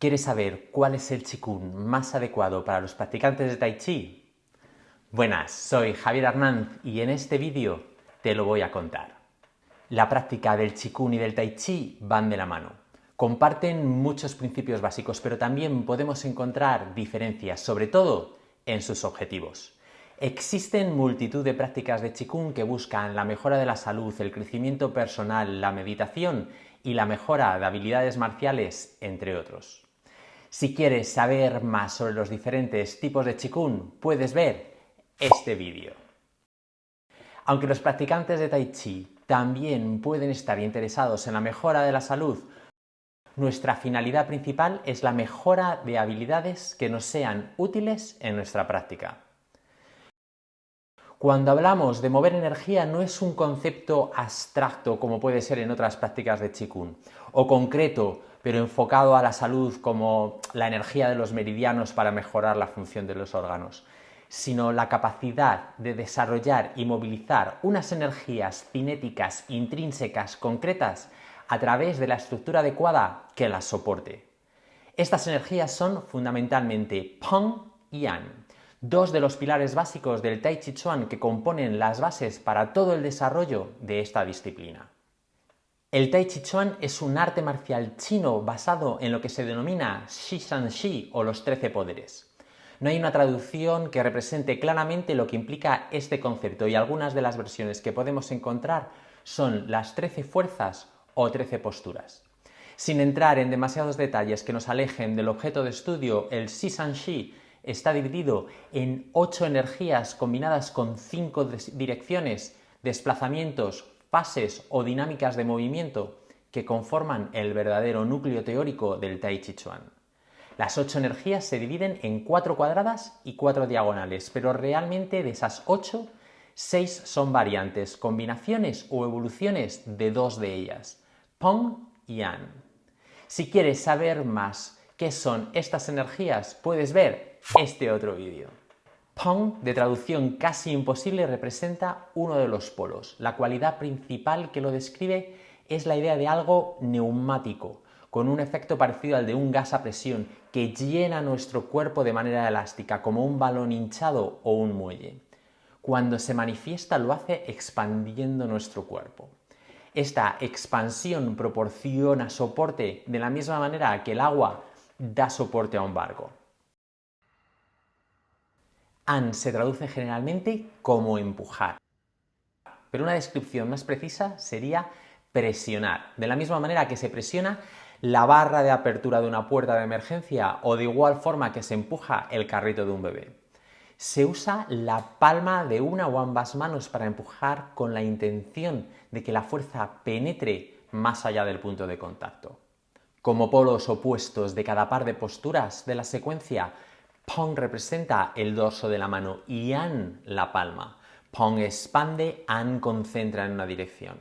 ¿Quieres saber cuál es el Qigong más adecuado para los practicantes de Tai Chi? Buenas, soy Javier Arnanz y en este vídeo te lo voy a contar. La práctica del Qigong y del Tai Chi van de la mano. Comparten muchos principios básicos, pero también podemos encontrar diferencias, sobre todo en sus objetivos. Existen multitud de prácticas de Qigong que buscan la mejora de la salud, el crecimiento personal, la meditación y la mejora de habilidades marciales, entre otros. Si quieres saber más sobre los diferentes tipos de Qigong, puedes ver este vídeo. Aunque los practicantes de Tai Chi también pueden estar interesados en la mejora de la salud, nuestra finalidad principal es la mejora de habilidades que nos sean útiles en nuestra práctica. Cuando hablamos de mover energía no es un concepto abstracto como puede ser en otras prácticas de Qigong, o concreto pero enfocado a la salud como la energía de los meridianos para mejorar la función de los órganos, sino la capacidad de desarrollar y movilizar unas energías cinéticas intrínsecas concretas a través de la estructura adecuada que las soporte. Estas energías son fundamentalmente Pong y Yan, dos de los pilares básicos del Tai Chi Chuan que componen las bases para todo el desarrollo de esta disciplina. El Tai Chi Chuan es un arte marcial chino basado en lo que se denomina Shi San Shi o los 13 poderes. No hay una traducción que represente claramente lo que implica este concepto y algunas de las versiones que podemos encontrar son las 13 fuerzas o 13 posturas. Sin entrar en demasiados detalles que nos alejen del objeto de estudio, el Shi San Shi está dividido en 8 energías combinadas con 5 direcciones, desplazamientos, fases o dinámicas de movimiento que conforman el verdadero núcleo teórico del Tai Chi Chuan. Las 8 energías se dividen en 4 cuadradas y 4 diagonales, pero realmente de esas 8, 6 son variantes, combinaciones o evoluciones de 2 de ellas, Pong y Yan. Si quieres saber más qué son estas energías, puedes ver este otro vídeo. Pong, de traducción casi imposible, representa uno de los polos. La cualidad principal que lo describe es la idea de algo neumático, con un efecto parecido al de un gas a presión que llena nuestro cuerpo de manera elástica, como un balón hinchado o un muelle. Cuando se manifiesta lo hace expandiendo nuestro cuerpo. Esta expansión proporciona soporte de la misma manera que el agua da soporte a un barco. An se traduce generalmente como empujar, pero una descripción más precisa sería presionar, de la misma manera que se presiona la barra de apertura de una puerta de emergencia o de igual forma que se empuja el carrito de un bebé. Se usa la palma de una o ambas manos para empujar con la intención de que la fuerza penetre más allá del punto de contacto. Como polos opuestos de cada par de posturas de la secuencia, Pong representa el dorso de la mano y Yan la palma. Pong expande, An concentra en una dirección.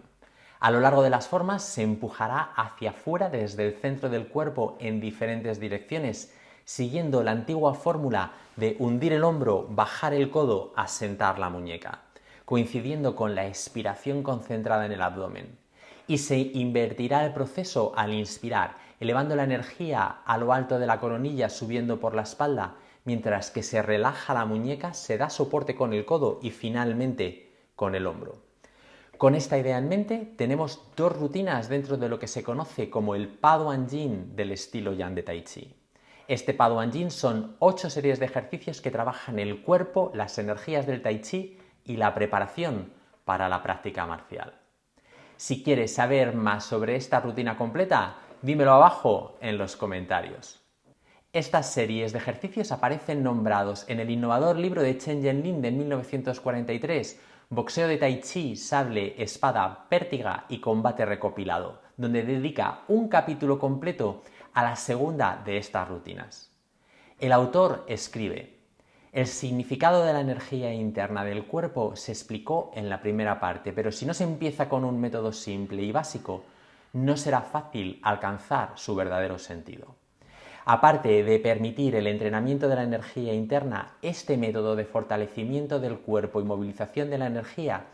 A lo largo de las formas se empujará hacia afuera desde el centro del cuerpo en diferentes direcciones, siguiendo la antigua fórmula de hundir el hombro, bajar el codo, asentar la muñeca, coincidiendo con la expiración concentrada en el abdomen. Y se invertirá el proceso al inspirar, elevando la energía a lo alto de la coronilla subiendo por la espalda, mientras que se relaja la muñeca, se da soporte con el codo y finalmente con el hombro. Con esta idea en mente, tenemos 2 rutinas dentro de lo que se conoce como el Paduan Yin del estilo Yan de Tai Chi. Este Paduan Yin son 8 series de ejercicios que trabajan el cuerpo, las energías del Tai Chi y la preparación para la práctica marcial. Si quieres saber más sobre esta rutina completa, dímelo abajo en los comentarios. Estas series de ejercicios aparecen nombrados en el innovador libro de Chen Yanlin de 1943, Boxeo de Tai Chi, Sable, Espada, Pértiga y Combate recopilado, donde dedica un capítulo completo a la segunda de estas rutinas. El autor escribe: el significado de la energía interna del cuerpo se explicó en la primera parte, pero si no se empieza con un método simple y básico, no será fácil alcanzar su verdadero sentido. Aparte de permitir el entrenamiento de la energía interna, este método de fortalecimiento del cuerpo y movilización de la energía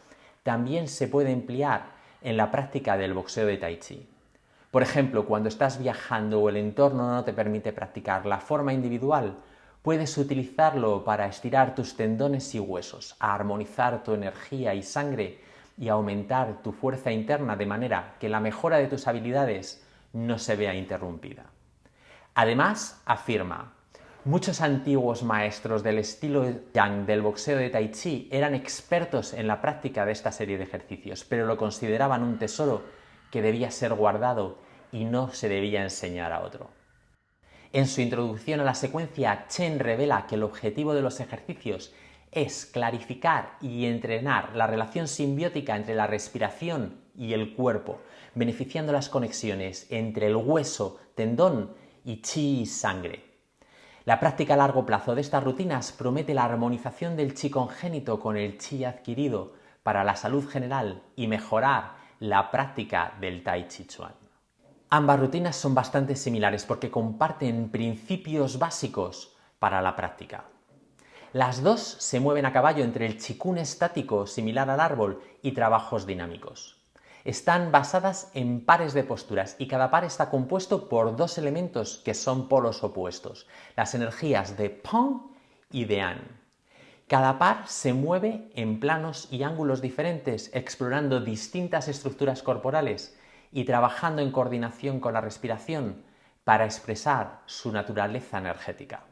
también se puede emplear en la práctica del boxeo de Tai Chi. Por ejemplo, cuando estás viajando o el entorno no te permite practicar la forma individual, puedes utilizarlo para estirar tus tendones y huesos, a armonizar tu energía y sangre y aumentar tu fuerza interna de manera que la mejora de tus habilidades no se vea interrumpida. Además, afirma, muchos antiguos maestros del estilo Yang del boxeo de Tai Chi eran expertos en la práctica de esta serie de ejercicios, pero lo consideraban un tesoro que debía ser guardado y no se debía enseñar a otro. En su introducción a la secuencia, Chen revela que el objetivo de los ejercicios es clarificar y entrenar la relación simbiótica entre la respiración y el cuerpo, beneficiando las conexiones entre el hueso, tendón y chi y sangre. La práctica a largo plazo de estas rutinas promete la armonización del chi congénito con el chi adquirido para la salud general y mejorar la práctica del Tai Chi Chuan. Ambas rutinas son bastante similares porque comparten principios básicos para la práctica. Las dos se mueven a caballo entre el Qigong estático, similar al árbol, y trabajos dinámicos. Están basadas en pares de posturas y cada par está compuesto por dos elementos que son polos opuestos, las energías de Pong y de An. Cada par se mueve en planos y ángulos diferentes, explorando distintas estructuras corporales y trabajando en coordinación con la respiración para expresar su naturaleza energética.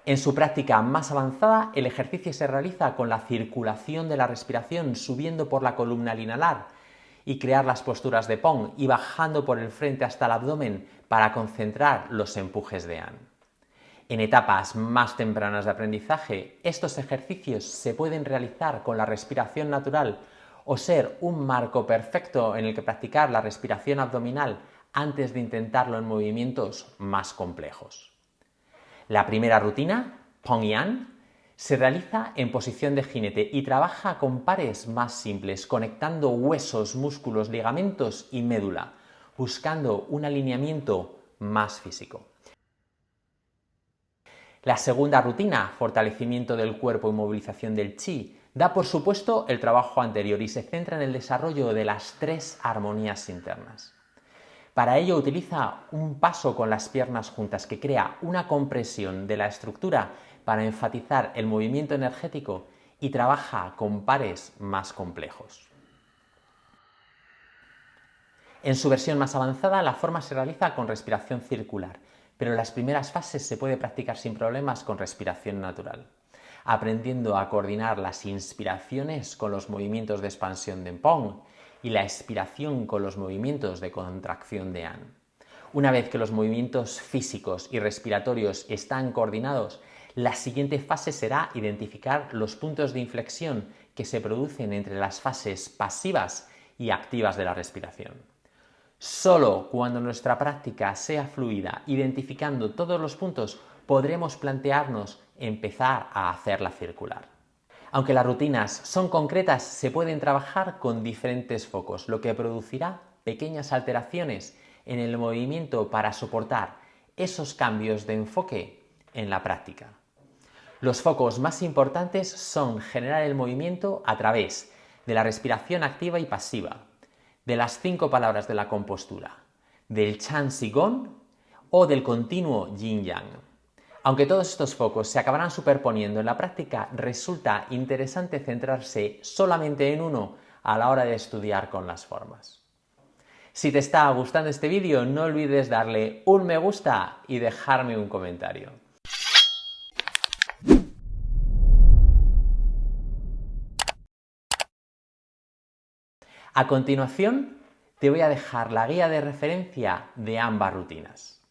En su práctica más avanzada, el ejercicio se realiza con la circulación de la respiración subiendo por la columna al inhalar y crear las posturas de Pong y bajando por el frente hasta el abdomen para concentrar los empujes de An. En etapas más tempranas de aprendizaje, estos ejercicios se pueden realizar con la respiración natural o ser un marco perfecto en el que practicar la respiración abdominal antes de intentarlo en movimientos más complejos. La primera rutina, Pong y An, se realiza en posición de jinete y trabaja con pares más simples, conectando huesos, músculos, ligamentos y médula, buscando un alineamiento más físico. La segunda rutina, fortalecimiento del cuerpo y movilización del chi, da por supuesto el trabajo anterior y se centra en el desarrollo de las tres armonías internas. Para ello utiliza un paso con las piernas juntas que crea una compresión de la estructura para enfatizar el movimiento energético y trabaja con pares más complejos. En su versión más avanzada, la forma se realiza con respiración circular, pero en las primeras fases se puede practicar sin problemas con respiración natural, aprendiendo a coordinar las inspiraciones con los movimientos de expansión de Pong y la expiración con los movimientos de contracción de An. Una vez que los movimientos físicos y respiratorios están coordinados, la siguiente fase será identificar los puntos de inflexión que se producen entre las fases pasivas y activas de la respiración. Solo cuando nuestra práctica sea fluida, identificando todos los puntos, podremos plantearnos empezar a hacerla circular. Aunque las rutinas son concretas, se pueden trabajar con diferentes focos, lo que producirá pequeñas alteraciones en el movimiento para soportar esos cambios de enfoque en la práctica. Los focos más importantes son generar el movimiento a través de la respiración activa y pasiva, de las 5 palabras de la compostura, del Chan Si Gong o del continuo Yin Yang. Aunque todos estos focos se acabarán superponiendo en la práctica, resulta interesante centrarse solamente en uno a la hora de estudiar con las formas. Si te está gustando este vídeo, no olvides darle un me gusta y dejarme un comentario. A continuación, te voy a dejar la guía de referencia de ambas rutinas.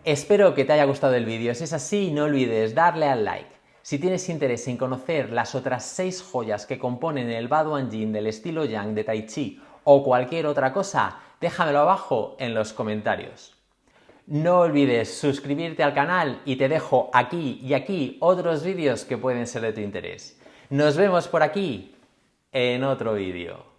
Espero que te haya gustado el vídeo. Si es así, no olvides darle al like. Si tienes interés en conocer las otras 6 joyas que componen el Baduan Yin del estilo Yang de Tai Chi o cualquier otra cosa, déjamelo abajo en los comentarios. No olvides suscribirte al canal y te dejo aquí y aquí otros vídeos que pueden ser de tu interés. Nos vemos por aquí en otro vídeo.